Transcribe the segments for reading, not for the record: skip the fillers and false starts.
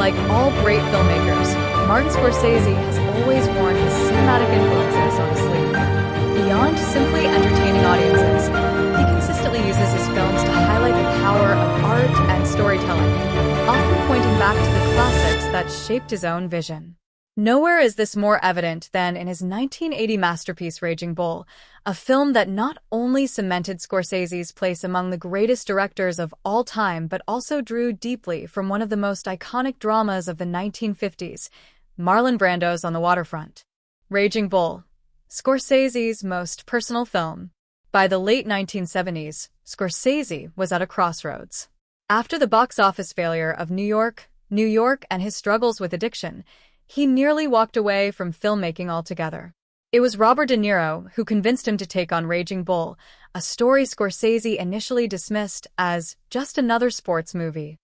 Like all great filmmakers, Martin Scorsese has always worn his cinematic influences on his sleeve. Beyond simply entertaining audiences, he consistently uses his films to highlight the power of art and storytelling, often pointing back to the classics that shaped his own vision. Nowhere is this more evident than in his 1980 masterpiece Raging Bull, a film that not only cemented Scorsese's place among the greatest directors of all time but also drew deeply from one of the most iconic dramas of the 1950s, Marlon Brando's On the Waterfront. Raging Bull, Scorsese's most personal film. By the late 1970s, Scorsese was at a crossroads. After the box office failure of New York, and his struggles with addiction, he nearly walked away from filmmaking altogether. It was Robert De Niro who convinced him to take on Raging Bull, a story Scorsese initially dismissed as just another sports movie.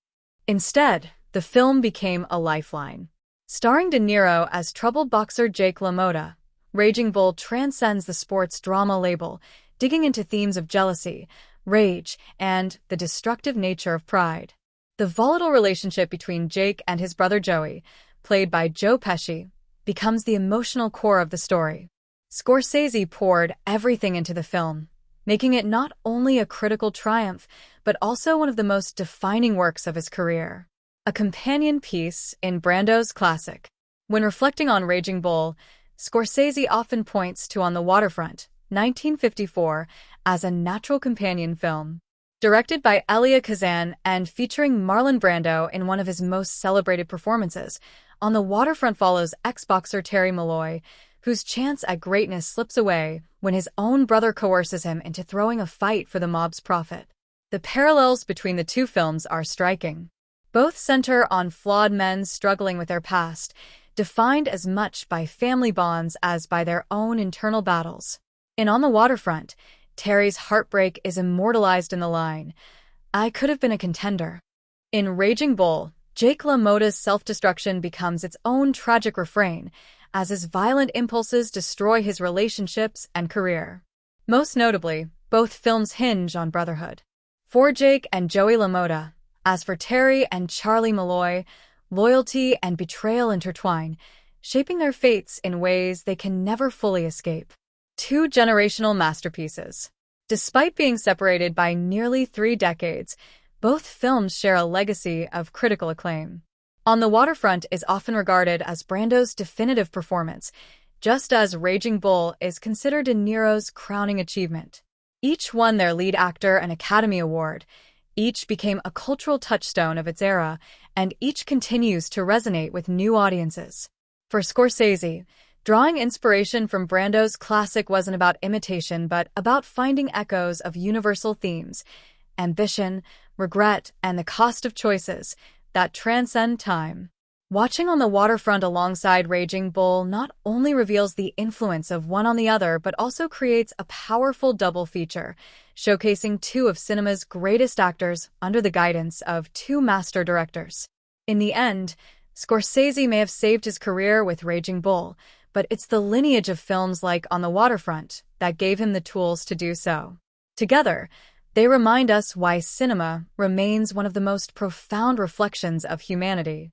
Instead, the film became a lifeline. Starring De Niro as troubled boxer Jake LaMotta, Raging Bull transcends the sports drama label, digging into themes of jealousy, rage, and the destructive nature of pride. The volatile relationship between Jake and his brother Joey, played by Joe Pesci, becomes the emotional core of the story. Scorsese poured everything into the film, making it not only a critical triumph, but also one of the most defining works of his career. A companion piece in Brando's classic. When reflecting on Raging Bull, Scorsese often points to On the Waterfront, 1954, as a natural companion film. Directed by Elia Kazan and featuring Marlon Brando in one of his most celebrated performances, On the Waterfront follows ex-boxer Terry Malloy, whose chance at greatness slips away when his own brother coerces him into throwing a fight for the mob's profit. The parallels between the two films are striking. Both center on flawed men struggling with their past, defined as much by family bonds as by their own internal battles. In On the Waterfront, Terry's heartbreak is immortalized in the line, "I could have been a contender." In Raging Bull, Jake LaMotta's self-destruction becomes its own tragic refrain, as his violent impulses destroy his relationships and career. Most notably, both films hinge on brotherhood. For Jake and Joey LaMotta, as for Terry and Charlie Malloy, loyalty and betrayal intertwine, shaping their fates in ways they can never fully escape. Two generational masterpieces. Despite being separated by nearly 3 decades, both films share a legacy of critical acclaim. On the Waterfront is often regarded as Brando's definitive performance, just as Raging Bull is considered De Niro's crowning achievement. Each won their lead actor an Academy Award, each became a cultural touchstone of its era, and each continues to resonate with new audiences. For Scorsese, drawing inspiration from Brando's classic wasn't about imitation but about finding echoes of universal themes, ambition, regret, and the cost of choices that transcend time. Watching On the Waterfront alongside Raging Bull not only reveals the influence of one on the other but also creates a powerful double feature, showcasing two of cinema's greatest actors under the guidance of two master directors. In the end, Scorsese may have saved his career with Raging Bull, but it's the lineage of films like On the Waterfront that gave him the tools to do so. Together, they remind us why cinema remains one of the most profound reflections of humanity.